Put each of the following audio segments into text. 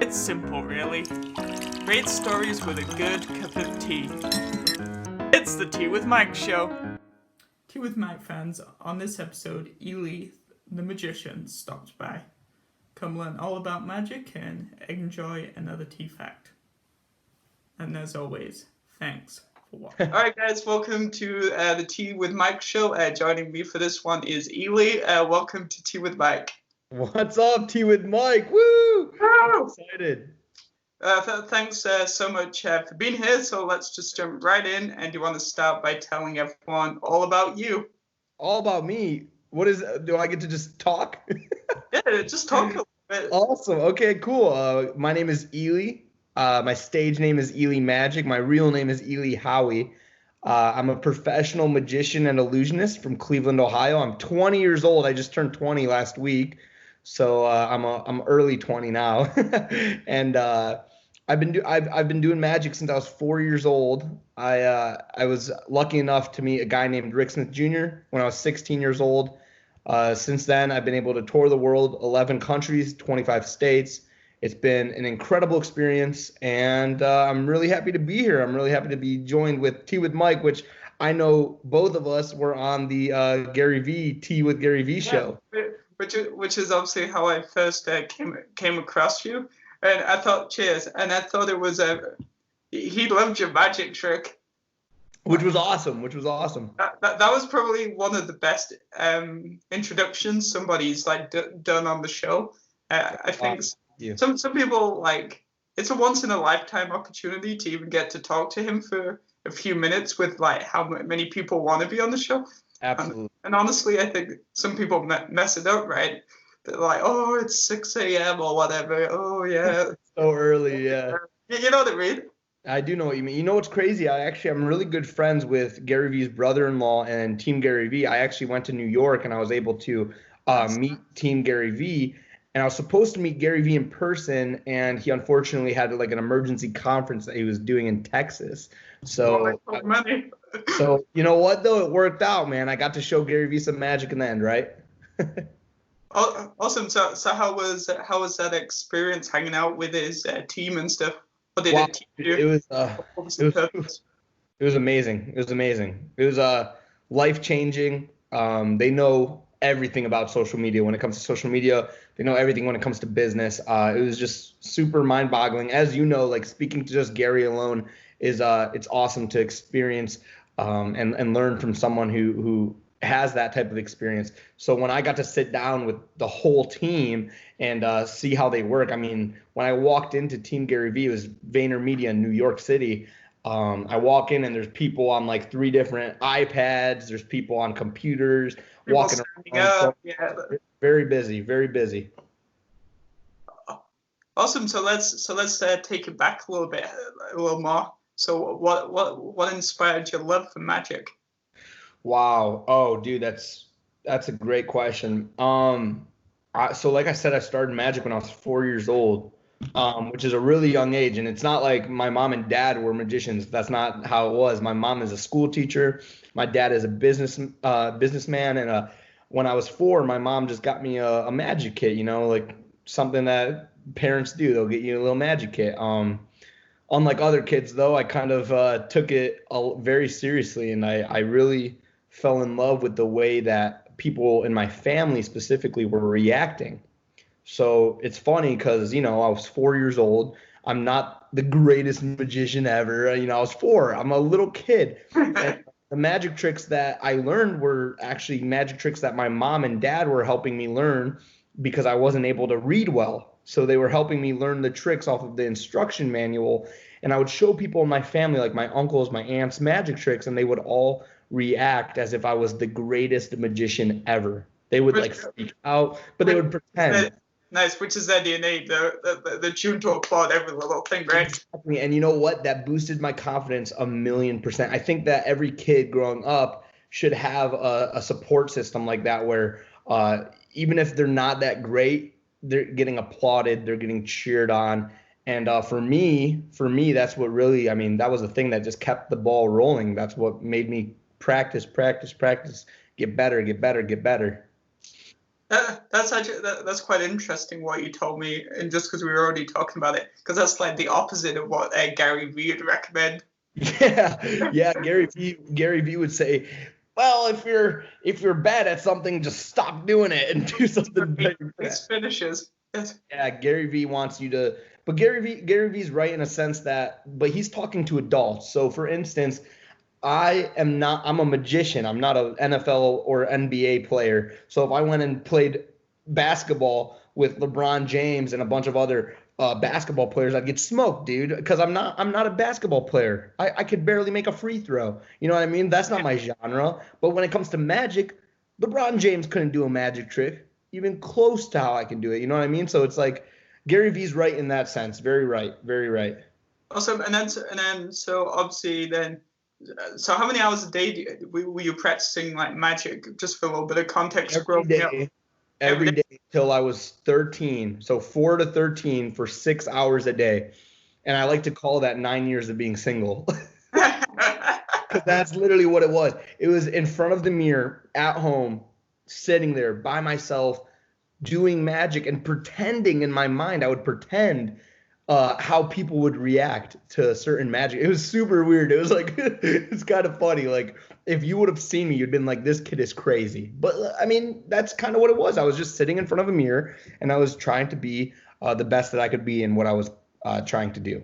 It's simple, really. Great stories with a good cup of tea. It's the Tea with Mike show. Tea with Mike fans, on this episode, Ely, the magician, stops by. Come learn all about magic and enjoy another tea fact. And as always, thanks for watching. All right, guys, welcome to the Tea with Mike show. Joining me for this one is Ely. Welcome to Tea with Mike. What's up, Tea with Mike? Woo! I'm excited. Thanks so much for being here. So let's just jump right in. And do you want to start by telling everyone all about you? All about me? What is? Do I get to just talk? Yeah, just talk a little bit. Awesome. Okay, cool. My name is Ely. My stage name is Ely Magic. My real name is Ely Howie. I'm a professional magician and illusionist from Cleveland, Ohio. I'm 20 years old. I just turned 20 last week, so I'm early 20 now. And I've been doing magic since I was 4 years old. I was lucky enough to meet a guy named Rick Smith Jr. when I was 16 years old. Since then, I've been able to tour the world, 11 countries, 25 states. It's been an incredible experience, and I'm really happy to be here. I'm really happy to be joined with Tea with Mike, which I know both of us were on the Gary V Tea with Gary V show. Which is obviously how I first came across you. And I thought, cheers. And I thought it was he loved your magic trick. Which was awesome. That was probably one of the best introductions somebody's done on the show. I think some people it's a once in a lifetime opportunity to even get to talk to him for a few minutes with how many people want to be on the show. Absolutely. And honestly, I think some people mess it up, right? They're like, oh, it's 6 a.m. or whatever. Oh, yeah. So early, yeah. You know what I mean? I do know what you mean. You know what's crazy? I'm really good friends with Gary V's brother-in-law and Team Gary V. I actually went to New York and I was able to meet Team Gary V. And I was supposed to meet Gary V in person, and he unfortunately had an emergency conference that he was doing in Texas. So, so you know what though? It worked out, man. I got to show Gary V some magic in the end, right? Oh, awesome. So how was that experience hanging out with his team and stuff? What did it teach you? It was amazing. It was life-changing. They know everything about social media. When it comes to social media, they know everything when it comes to business. It was just super mind-boggling. As you know, speaking to just Gary alone is it's awesome to experience and learn from someone who has that type of experience. So when I got to sit down with the whole team and see how they work, I mean, when I walked into Team Gary V, it was VaynerMedia in New York City. I walk in and there's people on 3 different iPads. There's people on computers walking around. Yeah. Very busy. Awesome. So let's take it back a little more. So what inspired your love for magic? Wow. Oh, dude, that's a great question. So like I said, I started magic when I was 4 years old, which is a really young age. And it's not like my mom and dad were magicians. That's not how it was. My mom is a school teacher. My dad is a businessman. And when I was 4, my mom just got me a magic kit, something that parents do. They'll get you a little magic kit. Unlike other kids, though, I kind of took it very seriously, and I really fell in love with the way that people in my family specifically were reacting. So it's funny because, I was 4 years old. I'm not the greatest magician ever. I was 4. I'm a little kid. And the magic tricks that I learned were actually magic tricks that my mom and dad were helping me learn because I wasn't able to read well. So they were helping me learn the tricks off of the instruction manual. And I would show people in my family, like my uncles, my aunts, magic tricks, and they would all react as if I was the greatest magician ever. They would freak out, but they would pretend. Nice, which is their DNA. They're tuned to applaud every little thing, right? Exactly. And you know what? That boosted my confidence 1,000,000%. I think that every kid growing up should have a support system like that where even if they're not that great, they're getting applauded, they're getting cheered on. And for me, that's what really, that was the thing that just kept the ball rolling. That's what made me practice, get better. That's quite interesting what you told me, and just because we were already talking about it, because that's like the opposite of what Gary Vee would recommend. Yeah. Gary V would say, well, if you're bad at something, just stop doing it and do something that you're good It's at. finishes. Yeah, Gary V wants you to, but Gary V's right in a sense that, but he's talking to adults. So for instance, I'm a magician. I'm not an NFL or NBA player. So if I went and played basketball with LeBron James and a bunch of other basketball players, I'd get smoked, dude, because I'm not a basketball player. I could barely make a free throw. You know what I mean? That's not my genre. But when it comes to magic, LeBron James couldn't do a magic trick even close to how I can do it. You know what I mean? So it's like Gary V's right in that sense. Very right. Very right. Awesome. So obviously then, so how many hours a day were you practicing like magic? Just for a little bit of context, Every growing up day, every every day till I was 13. So 4 to 13 for 6 hours a day. And I like to call that 9 years of being single. day. Because that's literally what it was. It was in front of the mirror at home, sitting there by myself, doing magic and pretending in my mind. I would pretend how people would react to certain magic. It was super weird. It was like it's kind of funny. Like if you would have seen me, you'd been like, "This kid is crazy." But I mean, that's kind of what it was. I was just sitting in front of a mirror and I was trying to be the best that I could be in what I was trying to do.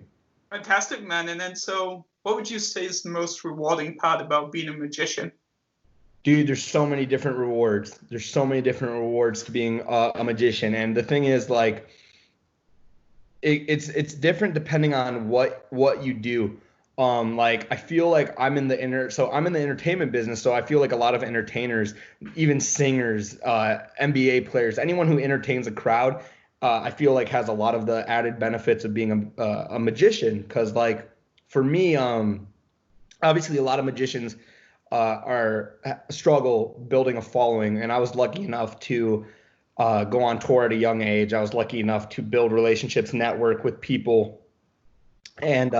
Fantastic, man. And then, so what would you say is the most rewarding part about being a magician? Dude, there's so many different rewards. There's so many different rewards to being a magician, and the thing is, like, it's different depending on what you do. Like I feel like I'm in the entertainment business, so I feel like a lot of entertainers, even singers, NBA players, anyone who entertains a crowd, I feel like has a lot of the added benefits of being a magician. Because like for me, obviously a lot of magicians are struggle building a following, and I was lucky enough to go on tour at a young age. I was lucky enough to build relationships, network with people, and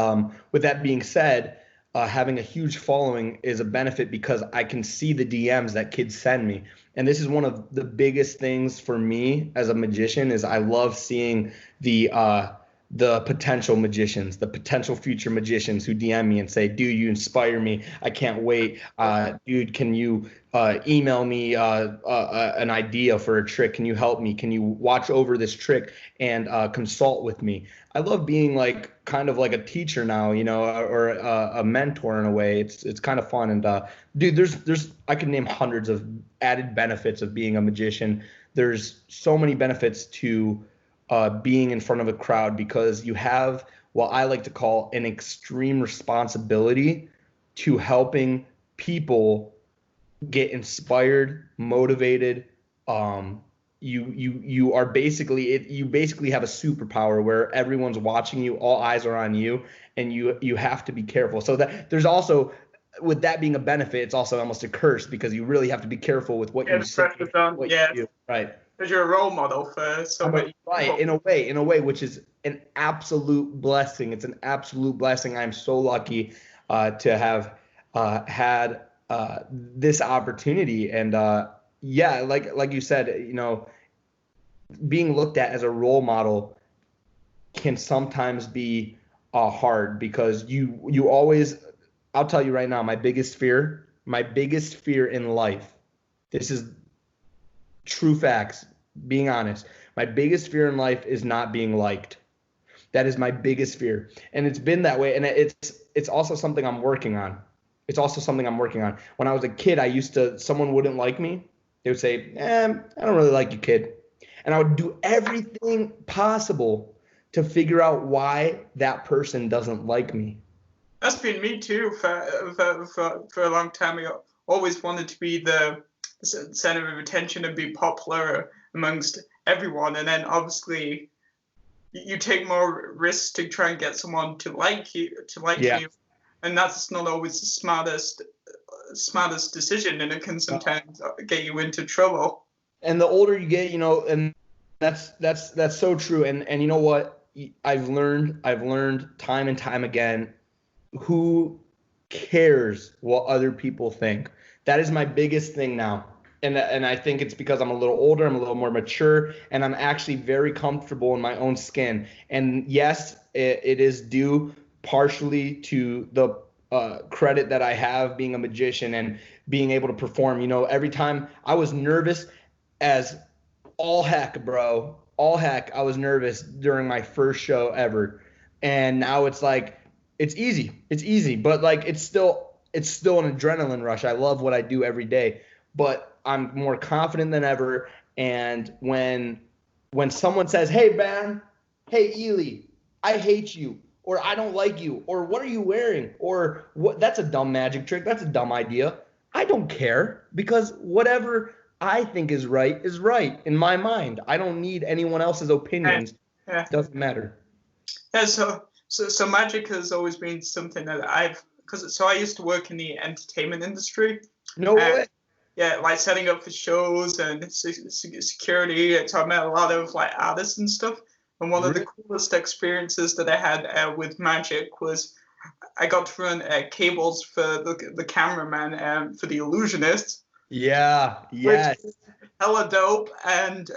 with that being said, having a huge following is a benefit because I can see the DMs that kids send me. And this is one of the biggest things for me as a magician is I love seeing the potential magicians, the potential future magicians who DM me and say, dude, you inspire me. I can't wait. Dude, can you email me an idea for a trick? Can you help me? Can you watch over this trick and consult with me? I love being like kind of like a teacher now, or a mentor in a way. It's kind of fun. And dude, there's I can name hundreds of added benefits of being a magician. There's so many benefits to being in front of a crowd because you have what I like to call an extreme responsibility to helping people get inspired, motivated. You are basically you basically have a superpower where everyone's watching you, all eyes are on you, and you have to be careful. So that there's also, with that being a benefit, it's also almost a curse because you really have to be careful with what you say, what you do. Right. Because you're a role model for so many right people. in a way, which is an absolute blessing. It's an absolute blessing. I'm so lucky to have had this opportunity. And yeah, like you said, being looked at as a role model can sometimes be hard because you always. I'll tell you right now, my biggest fear in life. This is true facts, being honest. My biggest fear in life is not being liked. That is my biggest fear. And it's been that way. And it's also something I'm working on. It's also something I'm working on. When I was a kid, someone wouldn't like me. They would say, I don't really like you, kid. And I would do everything possible to figure out why that person doesn't like me. That's been me too for a long time. I always wanted to be the center of attention and be popular amongst everyone. And then obviously you take more risks to try and get someone to like you, you. And that's not always the smartest decision, and it can sometimes get you into trouble. And the older you get, and that's so true. And you know what? I've learned time and time again, who cares what other people think? That is my biggest thing now. And I think it's because I'm a little older, I'm a little more mature, and I'm actually very comfortable in my own skin. And yes, it is due partially to the credit that I have being a magician and being able to perform. You know, every time I was nervous as all heck, bro. All heck, I was nervous during my first show ever. And now it's like it's easy. It's easy, but like it's still an adrenaline rush. I love what I do every day, but I'm more confident than ever. And when someone says, "Hey man, hey Ely, I hate you," or "I don't like you," or "What are you wearing?" or "What that's a dumb magic trick. That's a dumb idea." I don't care because whatever I think is right in my mind. I don't need anyone else's opinions. Yeah. Doesn't matter. Yeah, so magic has always been something that I used to work in the entertainment industry. No way. Yeah, like setting up for shows and security. So I met a lot of like artists and stuff. And one of the coolest experiences that I had with magic was I got to run cables for the cameraman for the illusionist. Yeah, yes. Which is hella dope, and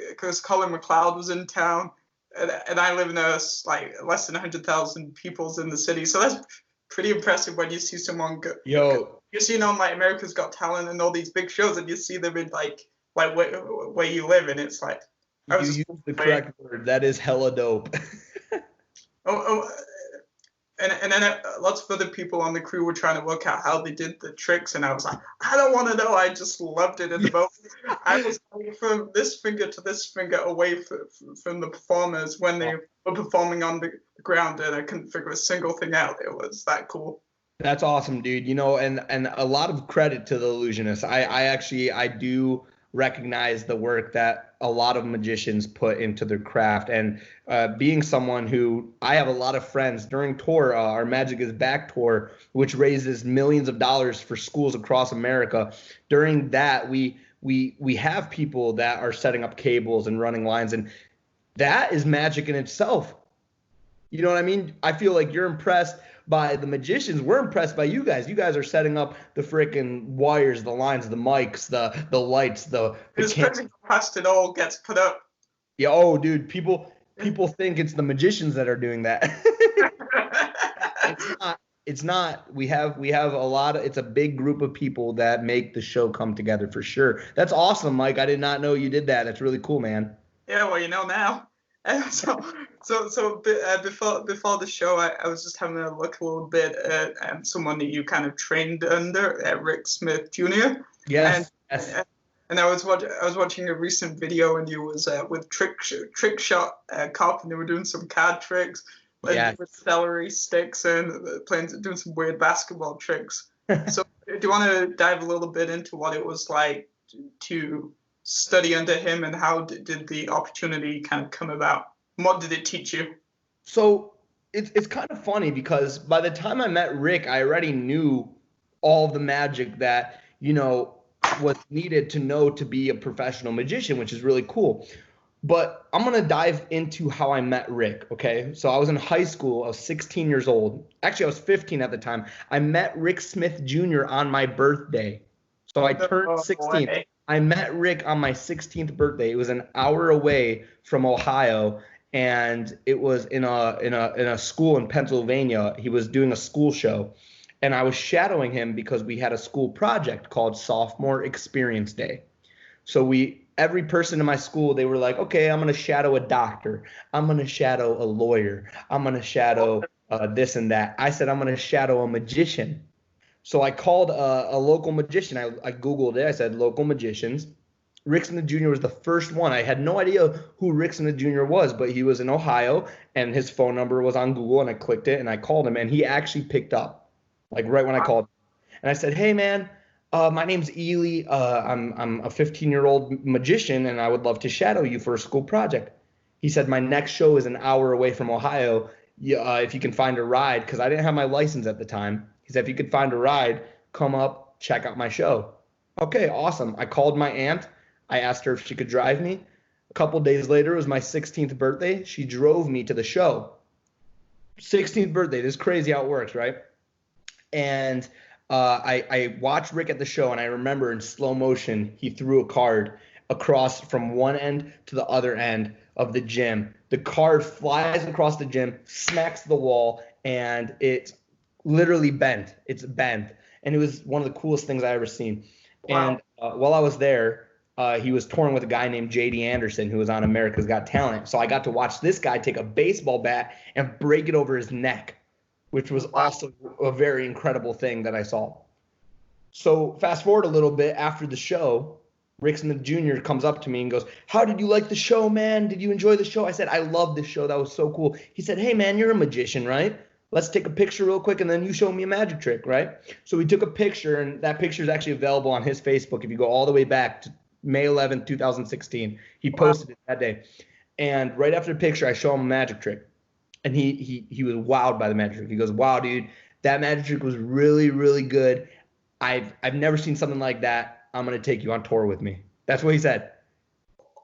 because Colin McLeod was in town, and I live in a like less than 100,000 people's in the city, so that's pretty impressive when you see someone go. Yo, you see on like America's Got Talent and all these big shows, and you see them in like where you live, and it's like you used the correct word. That is hella dope. And then lots of other people on the crew were trying to work out how they did the tricks, and I was like, I don't want to know. I just loved it in the moment. I was like, from this finger to this finger away from the performers when they were performing on the ground, and I couldn't figure a single thing out. It was that cool. That's awesome, dude. You know, and a lot of credit to the illusionist. I do recognize the work that a lot of magicians put into their craft. And being someone who I have a lot of friends during tour, our Magic is Back tour, which raises millions of dollars for schools across America. During that, we have people that are setting up cables and running lines, and that is magic in itself. You know what I mean? I feel like you're impressed by the magicians. We're impressed by you guys. You guys are setting up the freaking wires, the lines, the mics, the lights, the how fast it all gets put up. Yeah, oh dude, people think it's the magicians that are doing that. It's not. We have a lot of, it's a big group of people that make the show come together for sure. That's awesome, Mike. I did not know you did that. That's really cool, man. Yeah, well, you know now. So before the show, I was just having a look a little bit at someone that you kind of trained under, Rick Smith Jr. Yes. And I was watching a recent video, and you was with Trick Shot Carpenter. They were doing some card tricks with celery sticks and doing some weird basketball tricks. So do you want to dive a little bit into what it was like to study under him, and how did the opportunity kind of come about? What did it teach you? So it's kind of funny because by the time I met Rick, I already knew all of the magic that, you know, was needed to know to be a professional magician, which is really cool. But I'm going to dive into how I met Rick, okay? So I was in high school. I was 16 years old. Actually, I was 15 at the time. I met Rick Smith Jr. on my birthday. So I turned 16. Boy. I met Rick on my 16th birthday. It was an hour away from Ohio, and it was in a school in Pennsylvania. He was doing a school show, and I was shadowing him because we had a school project called Sophomore Experience Day. So every person in my school, they were like, okay, I'm going to shadow a doctor. I'm going to shadow a lawyer. I'm going to shadow this and that. I said, I'm going to shadow a magician. So I called a local magician. I Googled it. I said, local magicians. Rick Smith Jr. was the first one. I had no idea who Rick Smith Jr. was, but he was in Ohio, and his phone number was on Google, and I clicked it, and I called him, and he actually picked up, like right when I called. And I said, hey, man, my name's Ely. I'm a 15-year-old magician, and I would love to shadow you for a school project. He said, my next show is an hour away from Ohio. If you can find a ride, because I didn't have my license at the time. He said, if you could find a ride, come up, check out my show. Okay, awesome. I called my aunt. I asked her if she could drive me. A couple days later, it was my 16th birthday. She drove me to the show. 16th birthday. This is crazy how it works, right? And I watched Rick at the show, and I remember in slow motion he threw a card across from one end to the other end of the gym. The card flies across the gym, smacks the wall, and it's literally bent. It's bent, and it was one of the coolest things I ever seen. Wow. And while I was there, he was touring with a guy named J.D. Anderson, who was on America's Got Talent. So I got to watch this guy take a baseball bat and break it over his neck, which was also a very incredible thing that I saw. So fast forward a little bit after the show, Rick Smith Jr. comes up to me and goes, "How did you like the show, man? Did you enjoy the show?" I said, "I love the show. That was so cool." He said, "Hey, man, you're a magician, right? Let's take a picture real quick, and then you show me a magic trick, right?" So we took a picture, and that picture is actually available on his Facebook. If you go all the way back to May 11th, 2016, he posted it that day. And right after the picture, I show him a magic trick. And he was wowed by the magic trick. He goes, "Wow, dude, that magic trick was really, really good. I've never seen something like that. I'm gonna take you on tour with me." That's what he said.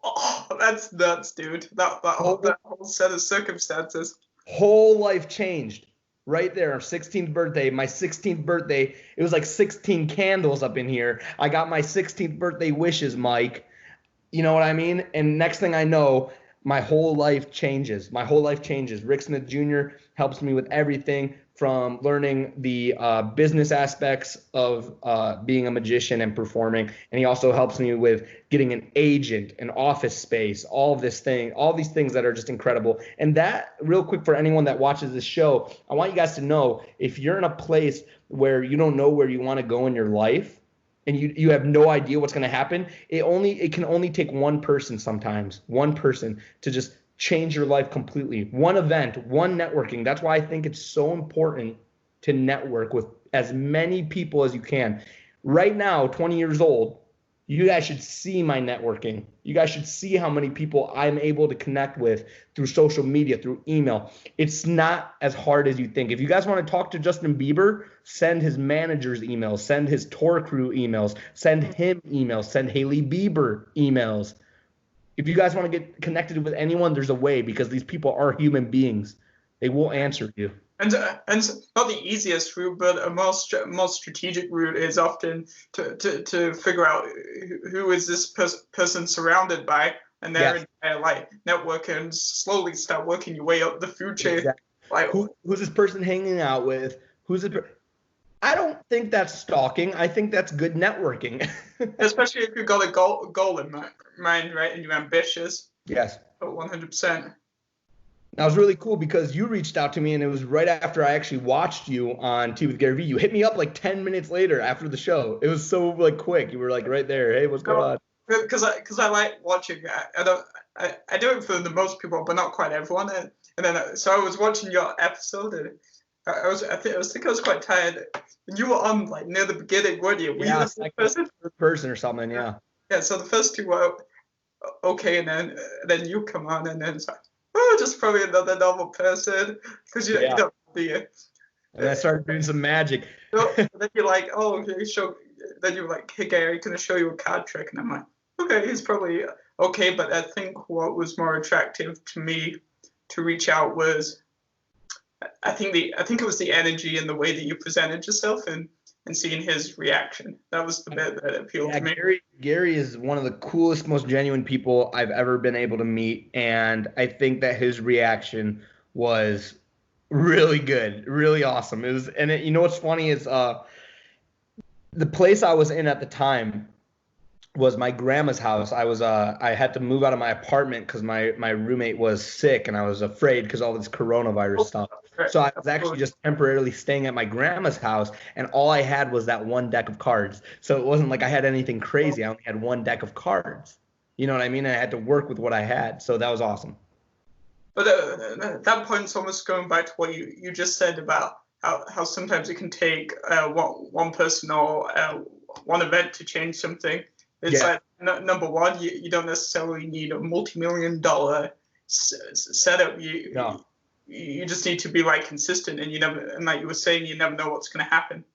Oh, that's nuts, dude. That whole set of circumstances. Whole life changed right there. 16th birthday, my 16th birthday. It was like 16 candles up in here. I got my 16th birthday wishes, Mike. You know what I mean? And next thing I know, my whole life changes. My whole life changes. Rick Smith Jr. helps me with everything from learning the business aspects of being a magician and performing. And he also helps me with getting an agent, an office space, all these things that are just incredible. And that, real quick, for anyone that watches this show, I want you guys to know, if you're in a place where you don't know where you want to go in your life, and you have no idea what's going to happen, it can only take one person sometimes, one person to just change your life completely. One event, one networking. That's why I think it's so important to network with as many people as you can. Right now, 20 years old, you guys should see my networking. You guys should see how many people I'm able to connect with through social media, through email. It's not as hard as you think. If you guys want to talk to Justin Bieber, send his managers emails, send his tour crew emails, send him emails, send Hailey Bieber emails. If you guys want to get connected with anyone, there's a way, because these people are human beings. They will answer you. And not the easiest route, but a more strategic route is often to figure out who is this person surrounded by, and their entire life network, and slowly start working your way up the food chain. Exactly. Like, who's this person hanging out with? I don't think that's stalking. I think that's good networking. Especially if you've got a goal in mind, right, and you're ambitious. Yes. 100%. That was really cool, because you reached out to me, and it was right after I actually watched you on Tea with Gary Vee. You hit me up like 10 minutes later after the show. It was so quick. You were like right there. Hey, what's going on? Because I like watching. I do it for the most people, but not quite everyone. And then so I was watching your episode, and I think I was quite tired. And you were on like near the beginning, weren't you? Were you the first person or something? Yeah. Yeah. So the first two were okay, and then you come on, and then it's like, oh, just probably another normal person, because you don't be. And I started doing some magic. And then you're like, oh, okay, then you're like, hey, Gary, can I show you a card trick? And I'm like, okay, he's probably okay. But I think what was more attractive to me to reach out was, I think it was the energy and the way that you presented yourself, and seeing his reaction. That was the bit that appealed to me. Gary is one of the coolest, most genuine people I've ever been able to meet, and I think that his reaction was really good, really awesome. It was, you know what's funny is the place I was in at the time was my grandma's house. I had to move out of my apartment because my roommate was sick, and I was afraid because all this coronavirus stuff. So I was actually just temporarily staying at my grandma's house, and all I had was that one deck of cards. So it wasn't like I had anything crazy. I only had one deck of cards. You know what I mean? And I had to work with what I had. So that was awesome. But at that point, it's almost going back to what you just said about how sometimes it can take one person or one event to change something. It's like, number one, you don't necessarily need a multi-million-dollar setup. You just need to be like consistent, and and like you were saying, you never know what's going to happen.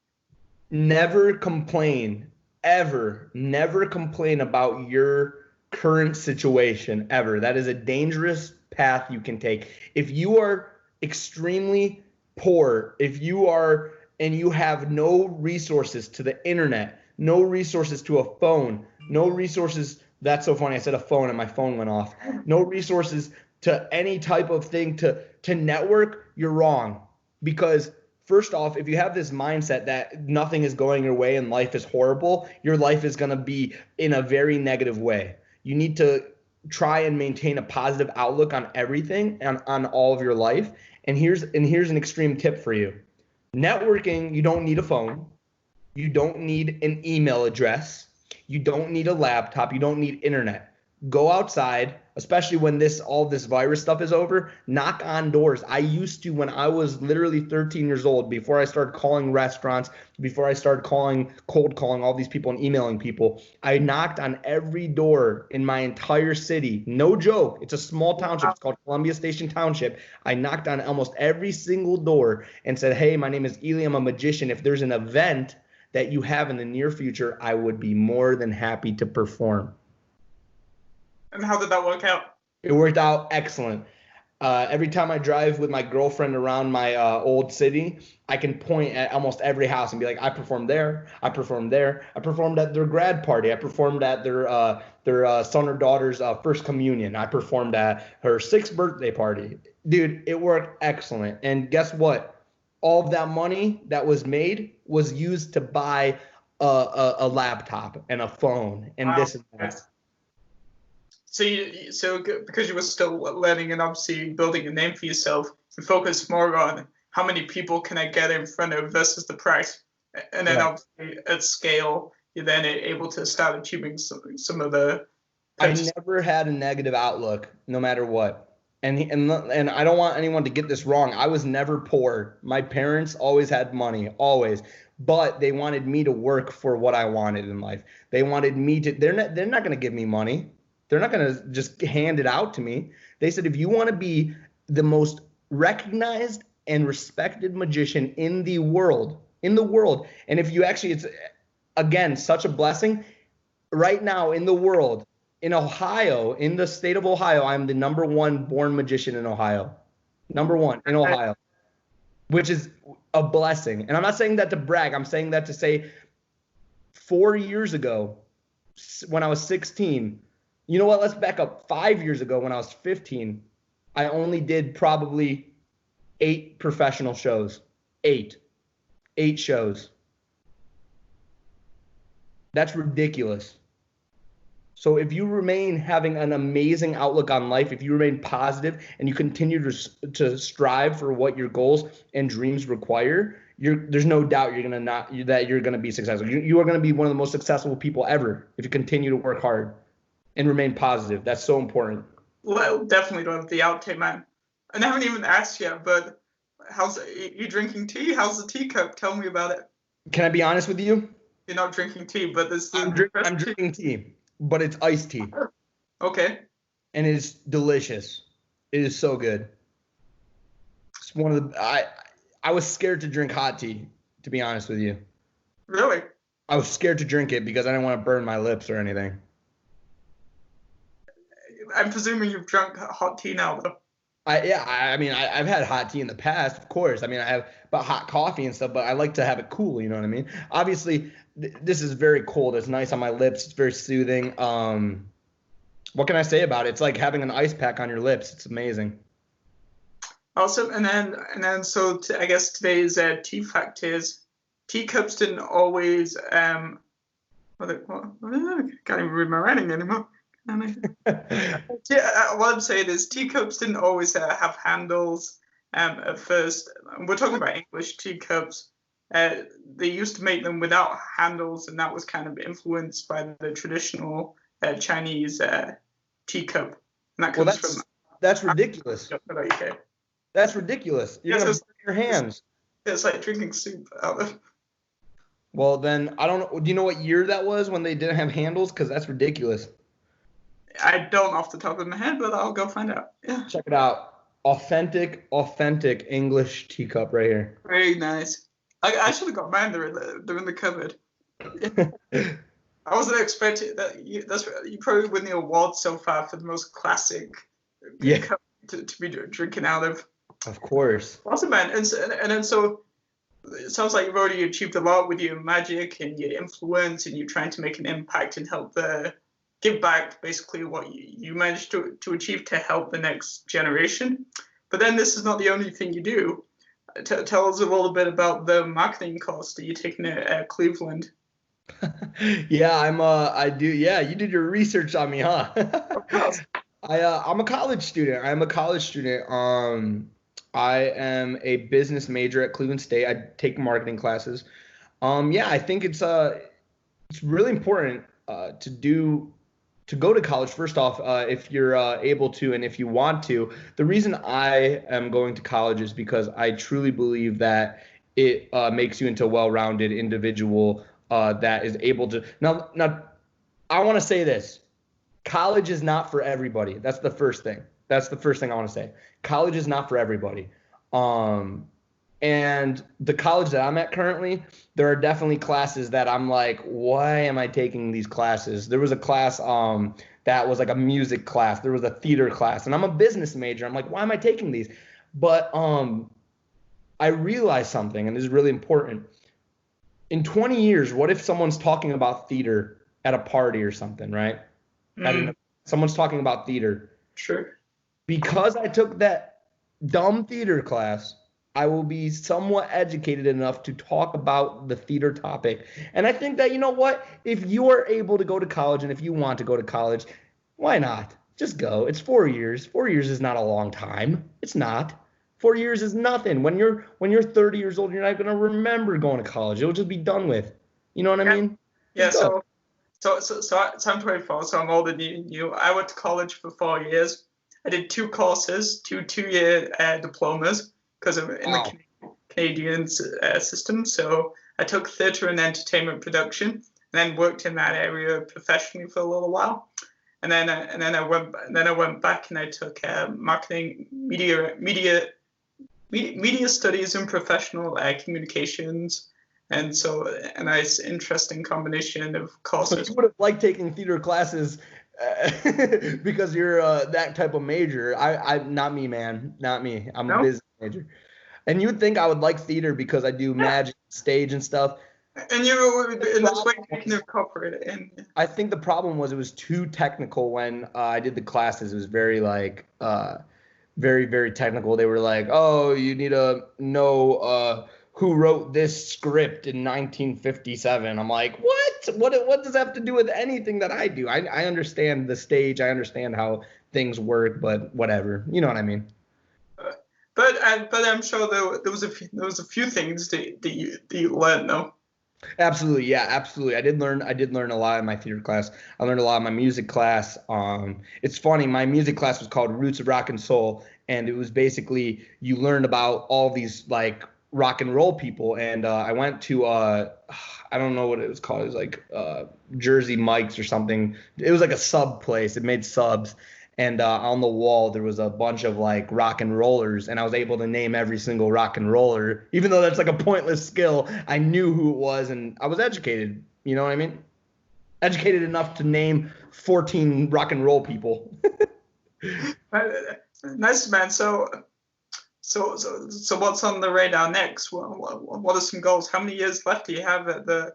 Never complain, ever. Never complain about your current situation, ever. That is a dangerous path you can take. If you are extremely poor, if you are and you have no resources to the internet, no resources to a phone, no resources. That's so funny. I said a phone and my phone went off. No resources to any type of thing to network, you're wrong. Because first off, if you have this mindset that nothing is going your way and life is horrible, your life is going to be in a very negative way. You need to try and maintain a positive outlook on everything and on all of your life. And here's an extreme tip for you. Networking, you don't need a phone. You don't need an email address. You don't need a laptop. You don't need internet. Go outside, especially when all this virus stuff is over. Knock on doors. I used to, when I was literally 13 years old, before I started calling restaurants, before I started cold calling all these people and emailing people, I knocked on every door in my entire city. No joke. It's a small township. It's called Columbia Station Township. I knocked on almost every single door and said, hey, my name is Ely. I'm a magician. If there's an event that you have in the near future, I would be more than happy to perform. And how did that work out? It worked out excellent. Every time I drive with my girlfriend around my old city, I can point at almost every house and be like, I performed there, I performed there, I performed at their grad party, I performed at their son or daughter's first communion, I performed at her 6th birthday party. Dude, it worked excellent. And guess what? All of that money that was made was used to buy a laptop and a phone and this and that. So because you were still learning and obviously building a name for yourself, you focus more on how many people can I get in front of versus the price. And then obviously at scale, you're then able to start achieving some of the... I never had a negative outlook, no matter what. And I don't want anyone to get this wrong. I was never poor. My parents always had money, always. But they wanted me to work for what I wanted in life. They wanted me to... They're not going to give me money. They're not going to just hand it out to me. They said, if you want to be the most recognized and respected magician in the world, and if you actually, it's, again, such a blessing. Right now in the world, in Ohio, in the state of Ohio, I'm the #1 born magician in Ohio. #1 in Ohio, which is a blessing. And I'm not saying that to brag. I'm saying that to say 4 years ago, when I was 16, you know what? Let's back up. 5 years ago when I was 15, I only did probably 8 professional shows. 8 shows. That's ridiculous. So if you remain having an amazing outlook on life, if you remain positive and you continue to strive for what your goals and dreams require, there's no doubt you're gonna be successful. You are gonna be one of the most successful people ever if you continue to work hard and remain positive. That's so important. Well, definitely don't have the outtake, man. And I haven't even asked yet, but you drinking tea? How's the teacup? Tell me about it. Can I be honest with you? You're not drinking tea, but there's I'm drinking tea, but it's iced tea. Okay. And it's delicious. It is so good. It's one of the I was scared to drink hot tea, to be honest with you. Really? I was scared to drink it because I didn't want to burn my lips or anything. I'm presuming you've drunk hot tea now, though. I mean, I've had hot tea in the past, of course. I mean, I have about hot coffee and stuff, but I like to have it cool, you know what I mean? Obviously, this is very cold. It's nice on my lips. It's very soothing. What can I say about it? It's like having an ice pack on your lips. It's amazing. Awesome. And then so I guess today's tea fact is teacups didn't always I can't even read my writing anymore. What I'm saying is teacups didn't always have handles at first. We're talking about English teacups. They used to make them without handles, and that was kind of influenced by the traditional Chinese teacup. And that comes from... That's ridiculous. That's ridiculous. You're going to burn your hands. It's like drinking soup out of... Well, then, I don't know. Do you know what year that was when they didn't have handles? Because that's ridiculous. I don't off the top of my head, but I'll go find out. Yeah. Check it out. Authentic English teacup right here. Very nice. I should have got mine. They're in the cupboard. I wasn't expecting that. You probably win the award so far for the most classic cup to be drinking out of. Of course. Awesome, man. And then so it sounds like you've already achieved a lot with your magic and your influence, and you're trying to make an impact and help give back basically what you managed to achieve to help the next generation. But then this is not the only thing you do. Tell us a little bit about the marketing course that you're taking at Cleveland. Yeah, I do. Yeah, you did your research on me, huh? Of course. I'm a college student. I'm a college student. I am a business major at Cleveland State. I take marketing classes. Yeah, I think it's really important to go to college. First off, if you're able to and if you want to. The reason I am going to college is because I truly believe that it makes you into a well-rounded individual that is able to. Now, I want to say this. College is not for everybody. That's the first thing. That's the first thing I want to say. College is not for everybody. And the college that I'm at currently, there are definitely classes that I'm like, why am I taking these classes? There was a class that was like a music class. There was a theater class, and I'm a business major. I'm like, why am I taking these? But I realized something, and this is really important. In 20 years, what if someone's talking about theater at a party or something, right? Someone's talking about theater. Sure. Because I took that dumb theater class, I will be somewhat educated enough to talk about the theater topic. And I think that, you know what? If you are able to go to college and if you want to go to college, why not? Just go. It's 4 years. 4 years is not a long time. It's not. 4 years is nothing. When you're 30 years old, you're not going to remember going to college. It'll just be done with. You know what I mean? Yeah, so I'm 24, so I'm older than you. I went to college for 4 years. I did 2 courses, two-year diplomas, because I'm in the Canadian system. So I took theatre and entertainment production, and then worked in that area professionally for a little while. And then I went back and I took marketing, media studies and professional communications. And so a nice, interesting combination of courses. So you would have liked taking theater classes because you're that type of major. I not me, man. Not me. I'm a business major. And you would think I would like theater because I do magic, stage, and stuff. And you in this way you can incorporate it in. I think the problem was it was too technical when I did the classes. It was very like very, very technical. They were like, oh, you need to know who wrote this script in 1957. I'm like, what does that have to do with anything that I do? I understand the stage. I understand how things work, but whatever. You know what I mean? But I'm sure there was a few things that you learned, though. Absolutely, yeah, absolutely. I did learn a lot in my theater class. I learned a lot in my music class. It's funny, my music class was called Roots of Rock and Soul, and it was basically you learned about all these like rock and roll people. And I went to I don't know what it was called. It was like Jersey Mike's or something. It was like a sub place. It made subs. And on the wall, there was a bunch of like rock and rollers, and I was able to name every single rock and roller. Even though that's like a pointless skill, I knew who it was, and I was educated. You know what I mean? Educated enough to name 14 rock and roll people. Nice, man. So what's on the radar next? What are some goals? How many years left do you have at the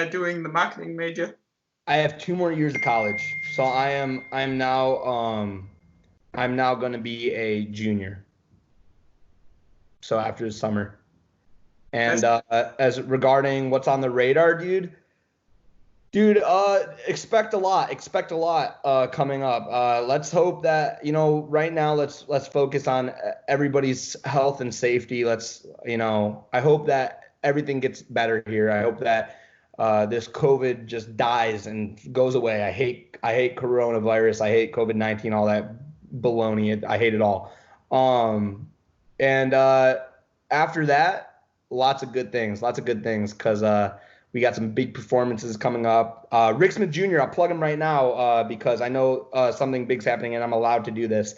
doing the marketing major? I have 2 more years of college, so I'm now going to be a junior. So after the summer, and as regarding what's on the radar, dude, expect a lot coming up. Let's hope that right now let's focus on everybody's health and safety. I hope that everything gets better here. I hope that this COVID just dies and goes away. I hate coronavirus. I hate COVID-19, all that baloney. I hate it all. And after that, lots of good things because we got some big performances coming up. Rick Smith Jr., I'll plug him right now because I know something big's happening and I'm allowed to do this.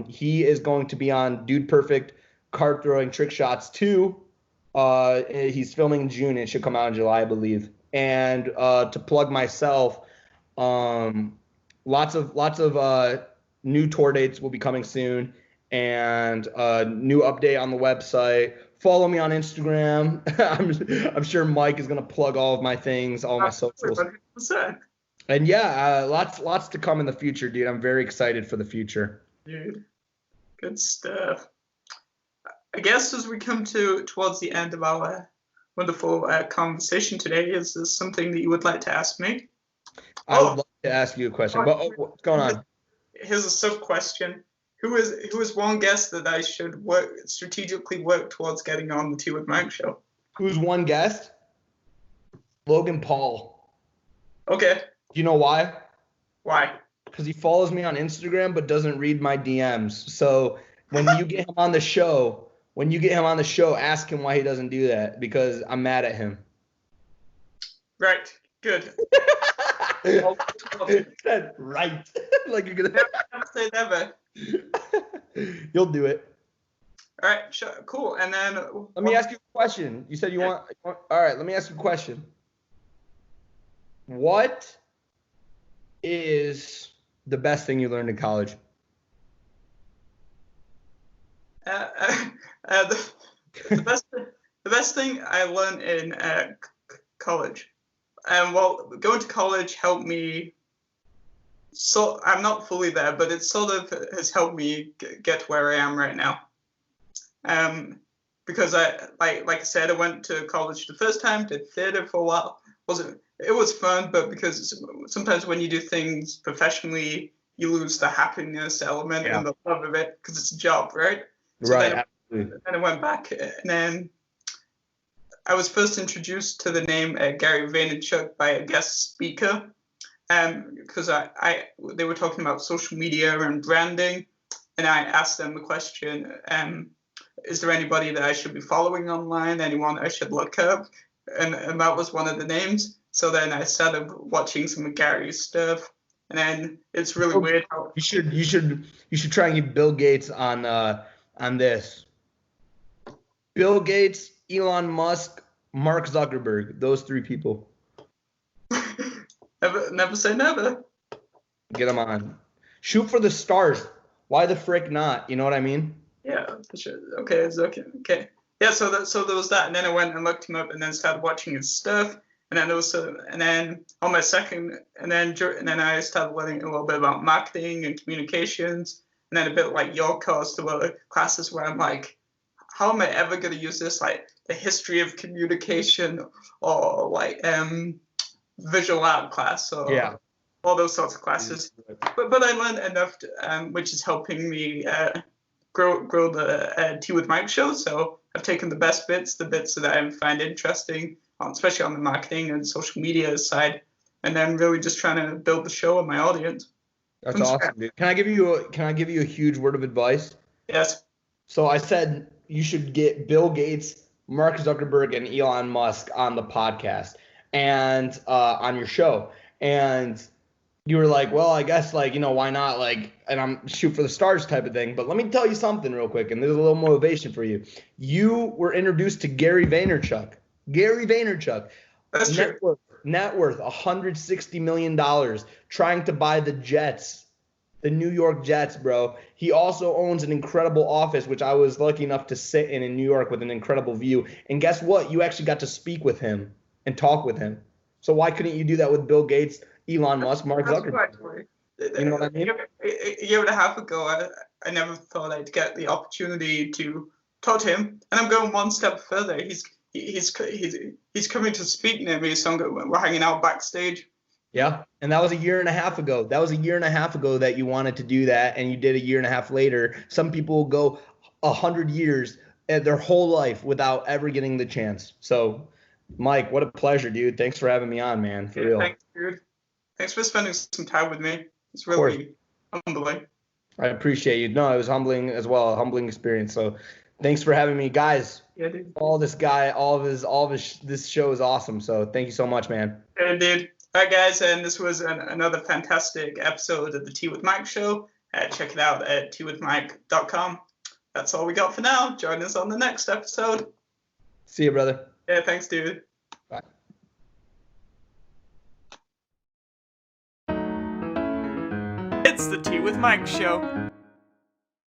He is going to be on Dude Perfect Card Throwing Trick Shots 2. He's filming in June. It should come out in July, I believe. And to plug myself, lots of new tour dates will be coming soon, and a new update on the website, Follow me on Instagram. I'm sure Mike is gonna plug all of my things, all my socials. 100%. And yeah, lots to come in the future, dude. I'm very excited for the future. Dude, good stuff. I guess as we come towards the end of our wonderful conversation today, is there something that you would like to ask me? I would love to ask you a question, but what's going on? Here's a sub question. Who is one guest that I should strategically work towards getting on the Tea with Mike show? Who's one guest? Logan Paul. Okay. Do you know why? Why? Because he follows me on Instagram but doesn't read my DMs. So when you get him on the show, ask him why he doesn't do that, because I'm mad at him. Right. Good. Right. Like you're gonna never say never. You'll do it. All right, sure, cool. And then let me ask you a question. You said you want. All right, let me ask you a question. What is the best thing you learned in college? The best thing I learned in college, well, going to college helped me. So I'm not fully there, but it sort of has helped me get to where I am right now. Because like I said, I went to college the first time, did theater for a while. It was fun, but because sometimes when you do things professionally, you lose the happiness element and the love of it because it's a job, right? So right. Then I went back, and then I was first introduced to the name Gary Vaynerchuk by a guest speaker, because they were talking about social media and branding, and I asked them the question, is there anybody that I should be following online, anyone I should look up? And that was one of the names. So then I started watching some of Gary's stuff, and then it's really weird how you should try and get Bill Gates on this. Bill Gates, Elon Musk, Mark Zuckerberg, those three people. Never say never. Get them on. Shoot for the stars. Why the frick not? You know what I mean? Yeah, for sure. Okay, it's okay. Okay. Yeah, so there was that, and then I went and looked him up, and then started watching his stuff, and then on my second, and then I started learning a little bit about marketing and communications, and then a bit like your course, there were classes where I'm like, how am I ever going to use this, like the history of communication, or like visual art class, or all those sorts of classes. But I learned enough, which is helping me grow the Tea with Mike show. So I've taken the best bits, the bits that I find interesting, especially on the marketing and social media side, and then really just trying to build the show and my audience. That's awesome, dude. Can I give you a huge word of advice? Yes. So I said you should get Bill Gates, Mark Zuckerberg, and Elon Musk on the podcast and on your show. And you were like, well, I guess, like, why not? Like, and I'm shoot for the stars type of thing. But let me tell you something real quick, and there's a little motivation for you. You were introduced to Gary Vaynerchuk. Gary Vaynerchuk. That's true. Net worth $160 million, trying to buy the Jets, the New York Jets, bro. He also owns an incredible office, which I was lucky enough to sit in New York with an incredible view. And guess what? You actually got to speak with him and talk with him. So why couldn't you do that with Bill Gates, Elon Musk, Mark Zuckerberg? You know what I mean? A year and a half ago, I never thought I'd get the opportunity to talk to him. And I'm going one step further. He's coming to speak near me, so we're hanging out backstage. Yeah, and that was a year and a half ago. That was a year and a half ago that you wanted to do that, and you did a year and a half later. Some people will go 100 years their whole life without ever getting the chance. So, Mike, what a pleasure, dude. Thanks for having me on, man. For real. Thanks, dude. Thanks for spending some time with me. It's really humbling. I appreciate you. No, it was humbling as well, a humbling experience. So, thanks for having me, guys. Yeah, dude. All this show is awesome. So, thank you so much, man. Yeah, dude. All right, guys, and this was another fantastic episode of the Tea with Mike show. Check it out at teawithmike.com. That's all we got for now. Join us on the next episode. See you, brother. Yeah, thanks, dude. Bye. It's the Tea with Mike show.